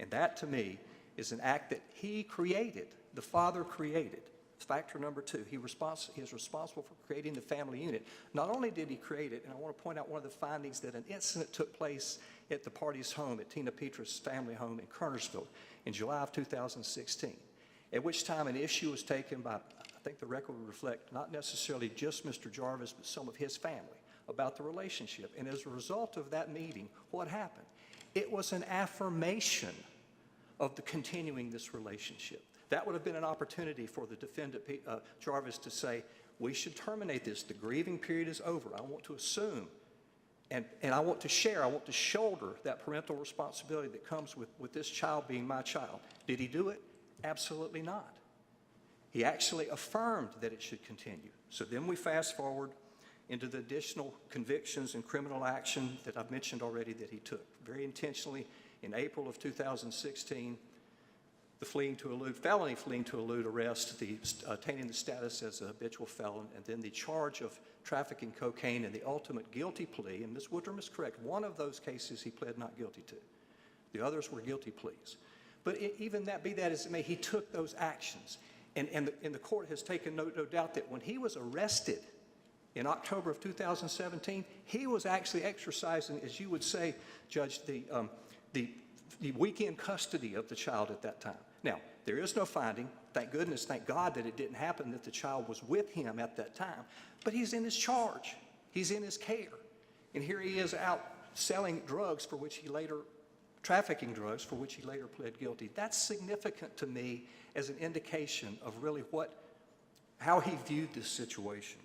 And that, to me, is an act that he created, the father created. Factor number two, he is responsible for creating the family unit. Not only did he create it, and I want to point out one of the findings, that an incident took place at the party's home, at Tina Petrus' family home in Kernersville in July of 2016, at which time an issue was taken by, I think the record would reflect, not necessarily just Mr. Jarvis, but some of his family about the relationship. And as a result of that meeting, what happened? It was an affirmation of the continuing this relationship. That would have been an opportunity for the defendant, Jarvis, to say, we should terminate this. The grieving period is over. I want to assume, and I want to share, I want to shoulder that parental responsibility that comes with this child being my child. Did he do it? Absolutely not. He actually affirmed that it should continue. So then we fast forward into the additional convictions and criminal action that I've mentioned already that he took. Very intentionally, in April of 2016, the felony fleeing to elude arrest, the attaining the status as a habitual felon, and then the charge of trafficking cocaine and the ultimate guilty plea. And Ms. Woodrum is correct. One of those cases he pled not guilty to. The others were guilty pleas. But even that, be that as it may, he took those actions. And the court has taken no doubt that when he was arrested in October of 2017, he was actually exercising, as you would say, Judge, the weekend custody of the child at that time. Now, there is no finding, thank goodness, thank God that it didn't happen, that the child was with him at that time, but he's in his charge, he's in his care, and here he is out selling drugs trafficking drugs for which he later pled guilty. That's significant to me as an indication of really how he viewed this situation.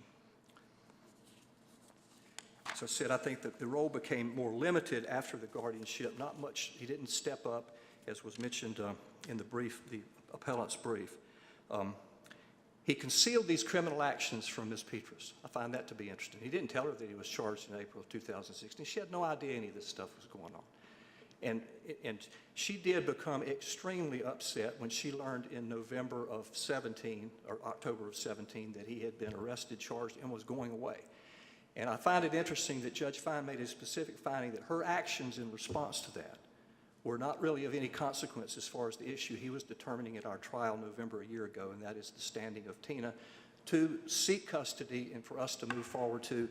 As I said, I think that the role became more limited after the guardianship. Not much, he didn't step up, as was mentioned in the appellant's brief. He concealed these criminal actions from Ms. Petrus. I find that to be interesting. He didn't tell her that he was charged in April of 2016. She had no idea any of this stuff was going on. And she did become extremely upset when she learned in November of 17, or October of 17, that he had been arrested, charged, and was going away. And I find it interesting that Judge Fine made a specific finding that her actions in response to that were not really of any consequence as far as the issue he was determining at our trial November a year ago, and that is the standing of Tina to seek custody and for us to move forward to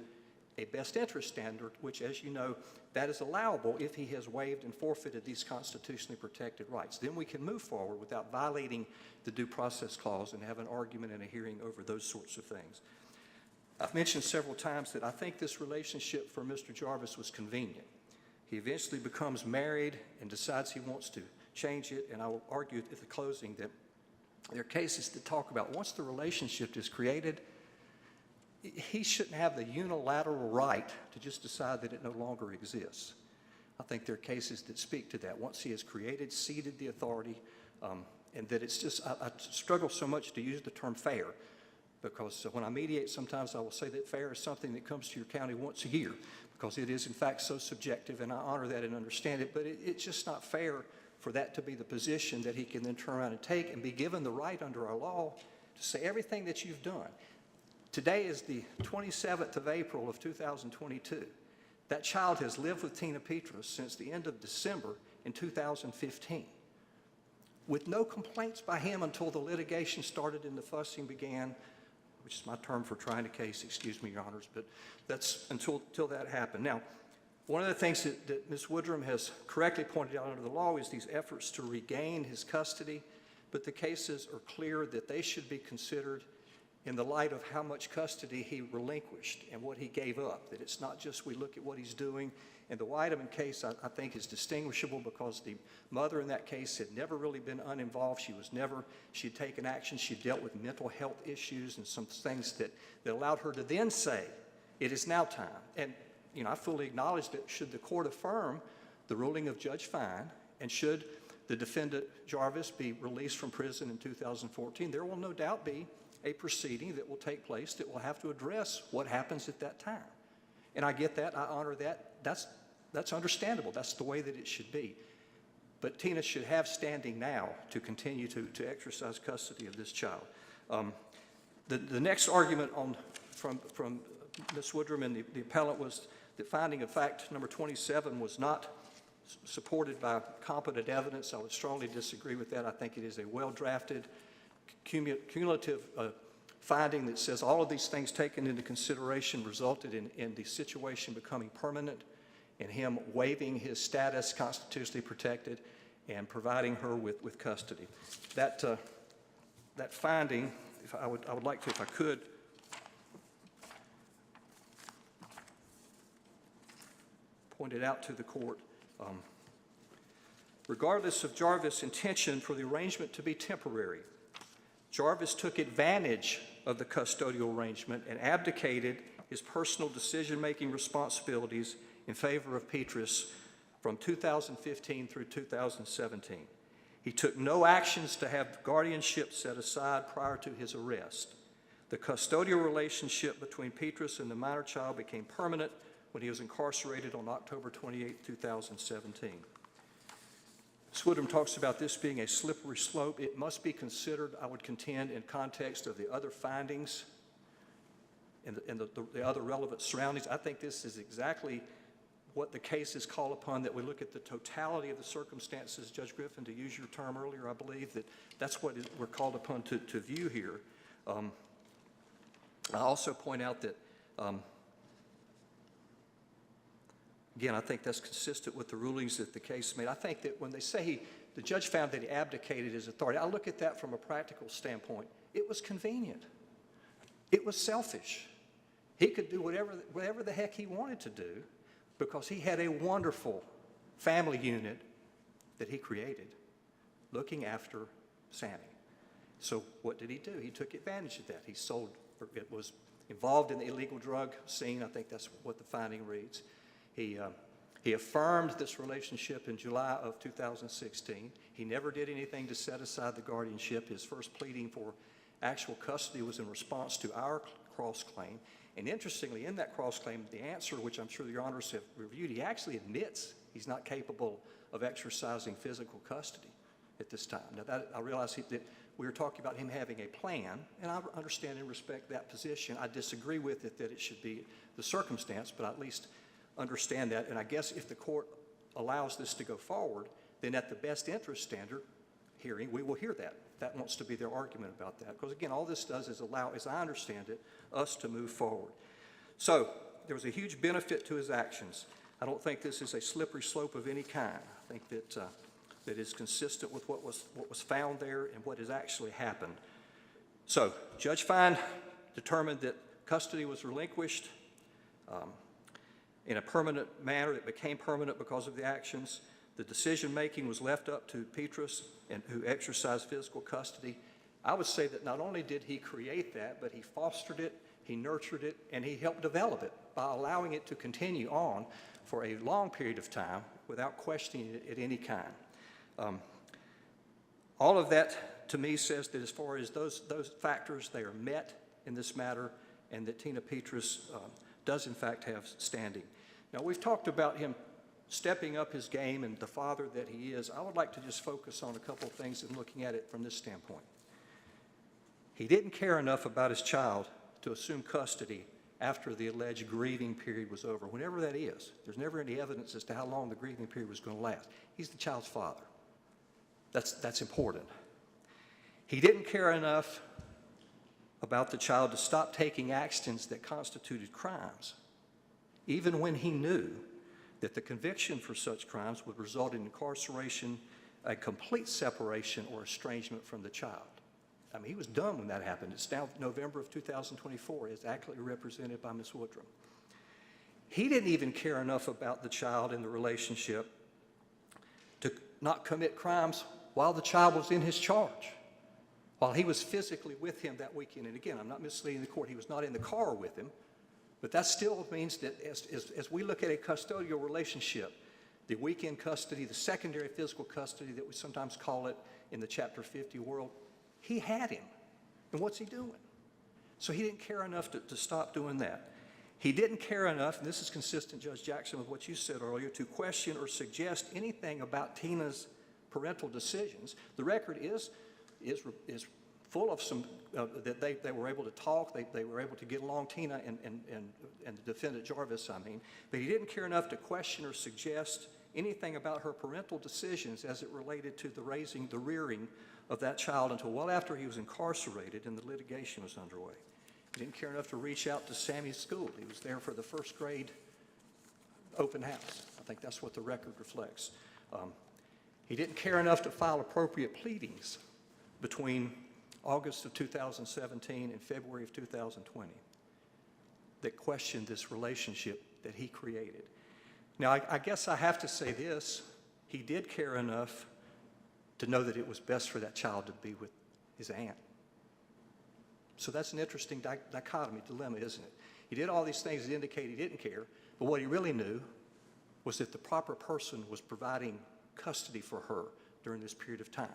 a best interest standard, which, as you know, that is allowable if he has waived and forfeited these constitutionally protected rights. Then we can move forward without violating the due process clause and have an argument and a hearing over those sorts of things. I've mentioned several times that I think this relationship for Mr. Jarvis was convenient. He eventually becomes married and decides he wants to change it, and I will argue at the closing that there are cases that talk about once the relationship is created, he shouldn't have the unilateral right to just decide that it no longer exists. I think there are cases that speak to that. Once he has created, ceded the authority, and that it's just, I struggle so much to use the term fair, because when I mediate, sometimes I will say that fair is something that comes to your county once a year, because it is in fact so subjective, and I honor that and understand it, but it's just not fair for that to be the position that he can then turn around and take and be given the right under our law to say everything that you've done. Today is the 27th of April of 2022. That child has lived with Tina Petras since the end of December in 2015, with no complaints by him until the litigation started and the fussing began, which is my term for trying a case, excuse me, Your Honors, but that's until that happened. Now, one of the things that Ms. Woodrum has correctly pointed out under the law is these efforts to regain his custody, but the cases are clear that they should be considered in the light of how much custody he relinquished and what he gave up, that it's not just we look at what he's doing. And the Weideman case, I think, is distinguishable because the mother in that case had never really been uninvolved. She'd taken action. She dealt with mental health issues and some things that allowed her to then say, it is now time. And, you know, I fully acknowledge that should the court affirm the ruling of Judge Fine and should the defendant, Jarvis, be released from prison in 2014, there will no doubt be a proceeding that will take place that will have to address what happens at that time. And I get that. I honor that. That's understandable. That's the way that it should be. But Tina should have standing now to continue to exercise custody of this child. The next argument from Ms. Woodrum and the appellant was that finding of fact number 27 was not supported by competent evidence. I would strongly disagree with that. I think it is a well-drafted, cumulative finding that says all of these things taken into consideration resulted in the situation becoming permanent and him waiving his status constitutionally protected and providing her with custody. That finding, I would like to, if I could, point it out to the court. Regardless of Jarvis' intention for the arrangement to be temporary, Jarvis took advantage of the custodial arrangement and abdicated his personal decision-making responsibilities in favor of Petras from 2015 through 2017. He took no actions to have guardianship set aside prior to his arrest. The custodial relationship between Petras and the minor child became permanent when he was incarcerated on October 28, 2017. Woodrum talks about this being a slippery slope. It must be considered, I would contend, in context of the other findings and the other relevant surroundings. I think this is exactly what the cases call upon, that we look at the totality of the circumstances. Judge Griffin, to use your term earlier, I believe that's what we're called upon to view here. I also point out that again, I think that's consistent with the rulings that the case made. I think that when they say the judge found that he abdicated his authority, I look at that from a practical standpoint. It was convenient. It was selfish. He could do whatever the heck he wanted to do because he had a wonderful family unit that he created looking after Sammy. So what did he do? He took advantage of that. He sold, or it was involved in the illegal drug scene. I think that's what the finding reads. He affirmed this relationship in July of 2016. He never did anything to set aside the guardianship. His first pleading for actual custody was in response to our cross-claim. And interestingly, in that cross-claim, the answer, which I'm sure your honors have reviewed, he actually admits he's not capable of exercising physical custody at this time. Now, I realize that we were talking about him having a plan, and I understand and respect that position. I disagree with it that it should be the circumstance, but I at least understand that. And I guess if the court allows this to go forward, then at the best interest standard hearing, we will hear that. That wants to be their argument about that. Because again, all this does is allow, as I understand it, us to move forward. So there was a huge benefit to his actions. I don't think this is a slippery slope of any kind. I think that that is consistent with what was found there and what has actually happened. So Judge Fine determined that custody was relinquished in a permanent manner. It became permanent because of the actions. The decision-making was left up to Petras, and who exercised physical custody. I would say that not only did he create that, but he fostered it, he nurtured it, and he helped develop it by allowing it to continue on for a long period of time without questioning it at any kind. All of that, to me, says that as far as those factors, they are met in this matter, and that Tina Petras does, in fact, have standing. Now, we've talked about him stepping up his game and the father that he is. I would like to just focus on a couple of things and looking at it from this standpoint. He didn't care enough about his child to assume custody after the alleged grieving period was over, whenever that is. There's never any evidence as to how long the grieving period was going to last. He's the child's father. That's important. He didn't care enough about the child to stop taking actions that constituted crimes, even when he knew that the conviction for such crimes would result in incarceration, a complete separation or estrangement from the child. I mean, he was done when that happened. It's now November of 2024, as accurately represented by Ms. Woodrum. He didn't even care enough about the child and the relationship to not commit crimes while the child was in his charge, while he was physically with him that weekend. And again, I'm not misleading the court. He was not in the car with him, but that still means that as we look at a custodial relationship, the weekend custody, the secondary physical custody that we sometimes call it in the Chapter 50 world, he had him. And what's he doing? So he didn't care enough to stop doing that. He didn't care enough, and this is consistent, Judge Jackson, with what you said earlier, to question or suggest anything about Tina's parental decisions. The record is full of some, that they were able to talk, they were able to get along, Tina and the defendant Jarvis, I mean, but he didn't care enough to question or suggest anything about her parental decisions as it related to the rearing of that child until well after he was incarcerated and the litigation was underway. He didn't care enough to reach out to Sammy's school. He was there for the first grade open house. I think that's what the record reflects. He didn't care enough to file appropriate pleadings between August of 2017 and February of 2020 that questioned this relationship that he created. Now, I guess I have to say this. He did care enough to know that it was best for that child to be with his aunt. So that's an interesting dichotomy, dilemma, isn't it? He did all these things that indicate he didn't care, but what he really knew was that the proper person was providing custody for her during this period of time.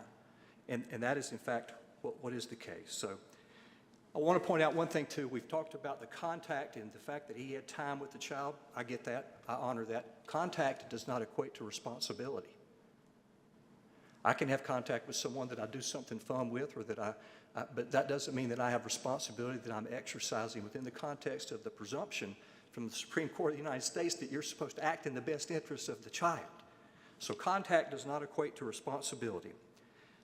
And that is, in fact, what is the case. So I want to point out one thing, too. We've talked about the contact and the fact that he had time with the child. I get that. I honor that. Contact does not equate to responsibility. I can have contact with someone that I do something fun with, or that but that doesn't mean that I have responsibility that I'm exercising within the context of the presumption from the Supreme Court of the United States that you're supposed to act in the best interest of the child. So contact does not equate to responsibility.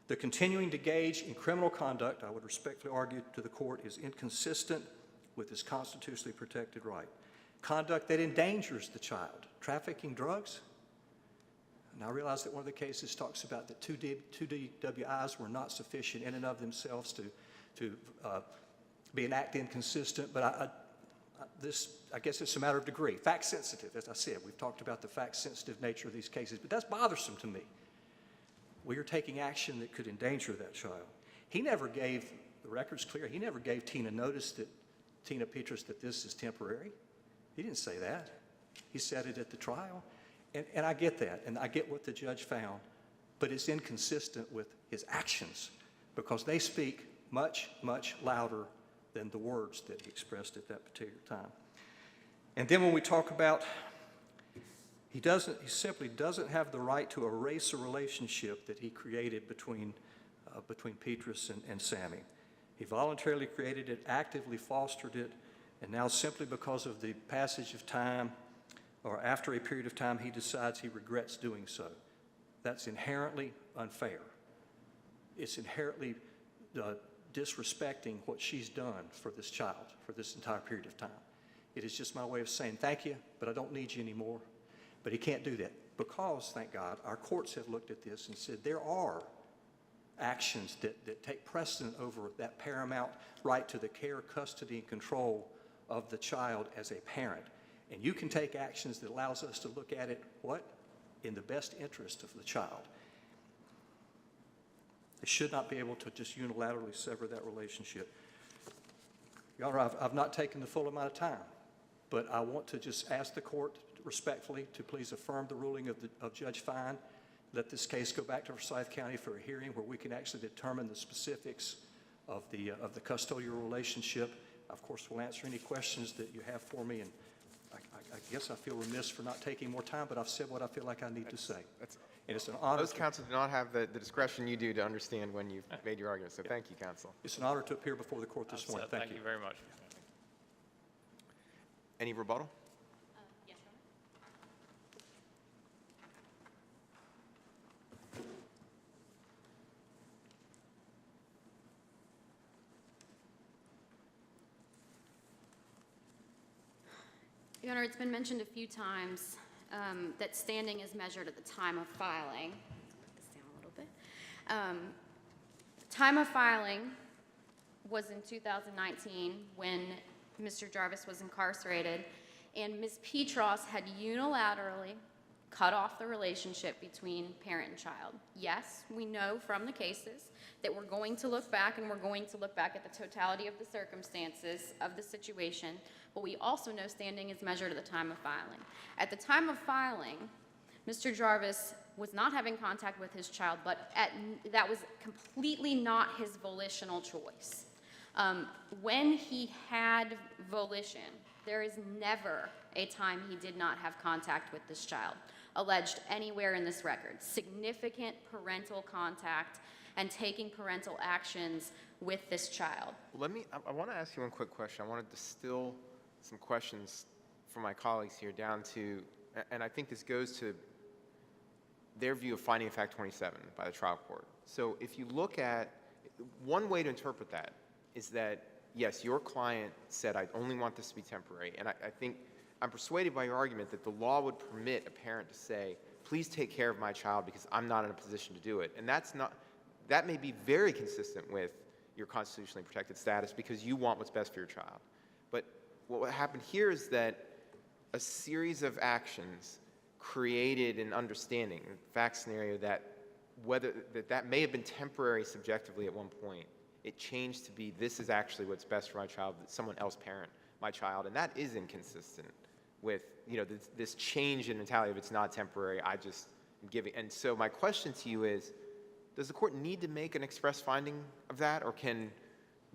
The continuing to engage in criminal conduct, I would respectfully argue to the court, is inconsistent with his constitutionally protected right. Conduct that endangers the child, trafficking drugs. And I realize that one of the cases talks about that two DWIs were not sufficient in and of themselves to be an act inconsistent, but I guess it's a matter of degree. Fact sensitive, as I said. We've talked about the fact sensitive nature of these cases, but that's bothersome to me. We are taking action that could endanger that child. He never gave, the record's clear, he never gave Tina notice that, Tina Petrus, that this is temporary. He didn't say that. He said it at the trial. And I get that, and I get what the judge found, but it's inconsistent with his actions because they speak much, much louder than the words that he expressed at that particular time. And then when we talk about he simply doesn't have the right to erase a relationship that he created between Petrus and Sammy. He voluntarily created it, actively fostered it, and now simply because of the passage of time or after a period of time, he decides he regrets doing so. That's inherently unfair. It's inherently disrespecting what she's done for this child for this entire period of time. It is just my way of saying thank you, but I don't need you anymore. But he can't do that because, thank God, our courts have looked at this and said there are actions that take precedent over that paramount right to the care, custody, and control of the child as a parent. And you can take actions that allows us to look at it, what? In the best interest of the child. They should not be able to just unilaterally sever that relationship. Your Honor, I've not taken the full amount of time, but I want to just ask the court respectfully to please affirm the ruling of Judge Fine. Let this case go back to Forsyth County for a hearing where we can actually determine the specifics of the custodial relationship. Of course, we'll answer any questions that you have for me, and I guess I feel remiss for not taking more time, but I've said what I feel like I need to say. And it's an honor. Those counsel do not have the discretion you do to understand when you've made your argument, so thank you, counsel. It's an honor to appear before the court this morning. Thank you. Thank you very much. Any rebuttal? Yes, Your Honor. Your Honor, it's been mentioned a few times that standing is measured at the time of filing. Let's put this down a little bit. Time of filing was in 2019 when Mr. Jarvis was incarcerated, and Ms. Petros had unilaterally cut off the relationship between parent and child. Yes, we know from the cases that we're going to look back, and we're going to look back at the totality of the circumstances of the situation, but we also know standing is measured at the time of filing. At the time of filing, Mr. Jarvis was not having contact with his child, but that was completely not his volitional choice. When he had volition, there is never a time he did not have contact with this child, alleged anywhere in this record. Significant parental contact and taking parental actions with this child. I want to ask you one quick question. I want to distill some questions from my colleagues here down to, and I think this goes to their view of finding of fact 27 by the trial court. So if you look at, one way to interpret that is that, yes, your client said, I only want this to be temporary. And I think I'm persuaded by your argument that the law would permit a parent to say, please take care of my child because I'm not in a position to do it. And that may be very consistent with your constitutionally protected status because you want what's best for your child. But what happened here is that a series of actions created an understanding, a fact scenario that that may have been temporary subjectively at one point. It changed to be, this is actually what's best for my child, that someone else parent my child, and that is inconsistent with, this change in mentality of it's not temporary, I just am giving. And so my question to you is, does the court need to make an express finding of that, or can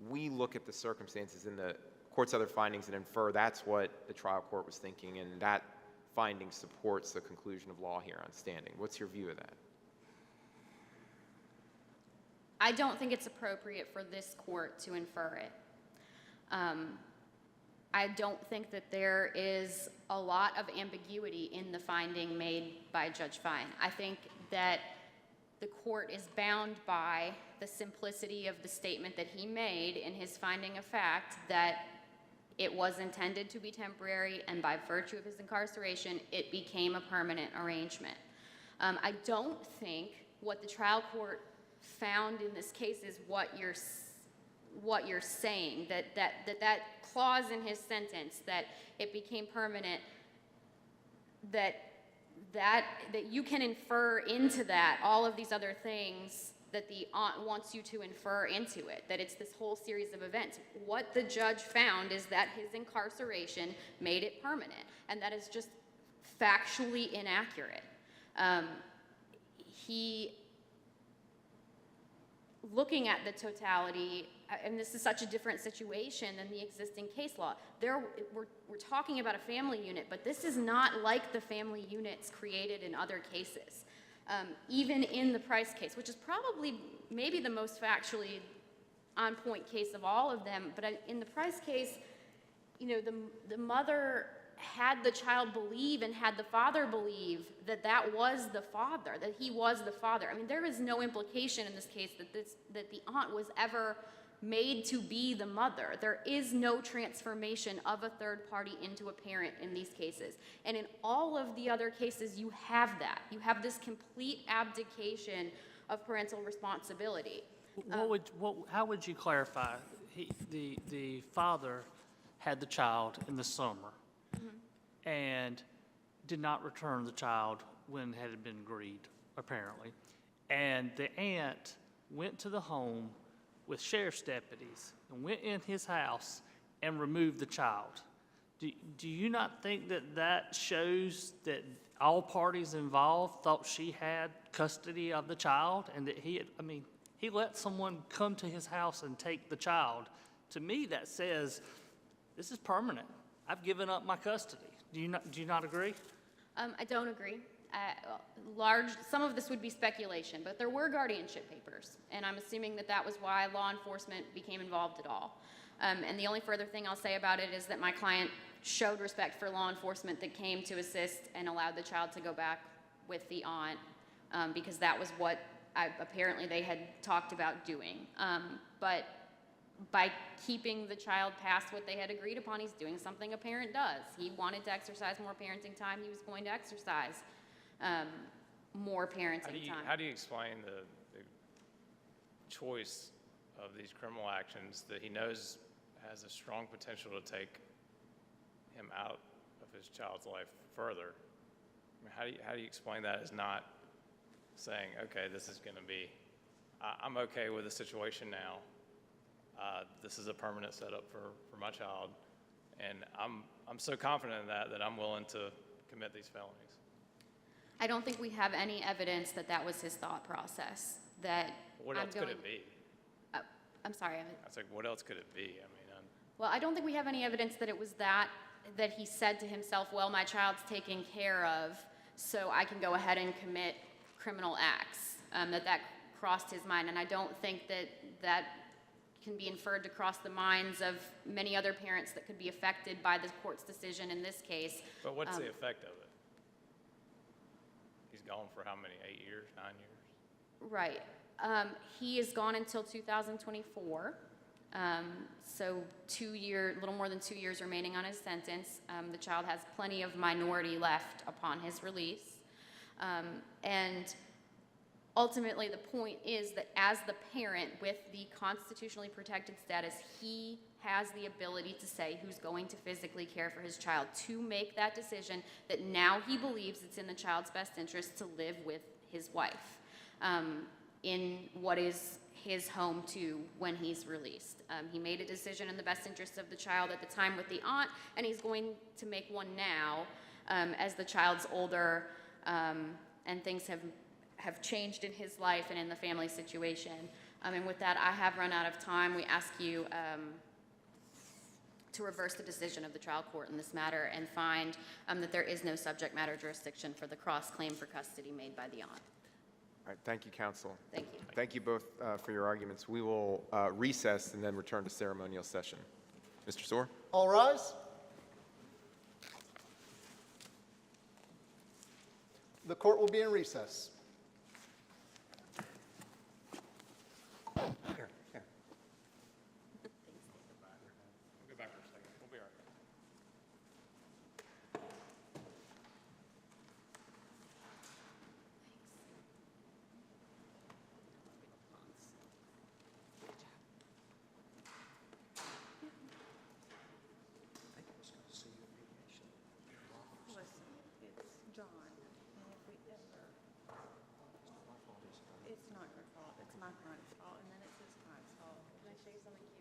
we look at the circumstances in the court's other findings and infer that's what the trial court was thinking, and that finding supports the conclusion of law here on standing? What's your view of that? I don't think it's appropriate for this court to infer it. I don't think that there is a lot of ambiguity in the finding made by Judge Fine. I think that the court is bound by the simplicity of the statement that he made in his finding of fact that it was intended to be temporary, and by virtue of his incarceration, it became a permanent arrangement. I don't think what the trial court found in this case is what you're saying, that clause in his sentence, that it became permanent, that you can infer into that all of these other things that the aunt wants you to infer into it, that it's this whole series of events. What the judge found is that his incarceration made it permanent, and that is just factually inaccurate. Looking at the totality, and this is such a different situation than the existing case law. We're talking about a family unit, but this is not like the family units created in other cases. Even in the Price case, which is probably maybe the most factually on-point case of all of them, but in the Price case, the mother had the child believe and had the father believe that was the father, that he was the father. I mean, there is no implication in this case that the aunt was ever made to be the mother. There is no transformation of a third party into a parent in these cases. And in all of the other cases, you have that. You have this complete abdication of parental responsibility. How would you clarify? The father had the child in the summer and did not return the child when it had been agreed, apparently. And the aunt went to the home with sheriff's deputies and went in his house and removed the child. Do you not think that shows that all parties involved thought she had custody of the child, and that he let someone come to his house and take the child? To me, that says, this is permanent. I've given up my custody. Do you not agree? I don't agree. Some of this would be speculation, but there were guardianship papers, and I'm assuming that was why law enforcement became involved at all. And the only further thing I'll say about it is that my client showed respect for law enforcement that came to assist and allowed the child to go back with the aunt, because that was what apparently they had talked about doing. But by keeping the child past what they had agreed upon, he's doing something a parent does. He wanted to exercise more parenting time. He was going to exercise more parenting time. How do you explain the choice of these criminal actions that he knows has a strong potential to take him out of his child's life further? I mean, how do you explain that as not saying, okay, this is going to be, I'm okay with the situation now. This is a permanent setup for my child, and I'm so confident in that I'm willing to commit these felonies. I don't think we have any evidence that that was his thought process. That What else could it be? I'm sorry. I was like, what else could it be? I mean, Well, I don't think we have any evidence that it was that he said to himself, well, my child's taken care of, so I can go ahead and commit criminal acts, that crossed his mind. And I don't think that can be inferred to cross the minds of many other parents that could be affected by the court's decision in this case. but what's the effect of it? He's gone for how many, 8 years, 9 years? Right. He is gone until 2024. So a little more than 2 years remaining on his sentence. The child has plenty of minority left upon his release. And ultimately, the point is that as the parent with the constitutionally protected status, he has the ability to say who's going to physically care for his child, to make that decision that now he believes it's in the child's best interest to live with his wife in what is his home too when he's released. He made a decision in the best interest of the child at the time with the aunt, and he's going to make one now as the child's older and things have changed in his life and in the family situation. And with that, I have run out of time. We ask you to reverse the decision of the trial court in this matter and find that there is no subject matter jurisdiction for the cross-claim for custody made by the aunt. All right, thank you, counsel. Thank you. Thank you both for your arguments. We will recess and then return to ceremonial session. Mr. Soar? All rise. The court will be in recess. Here, here. We'll go back for a second. We'll be all right. Listen, it's John, and if we ever, it's not your fault, it's my client's fault, and then it's his client's fault. Can I show you something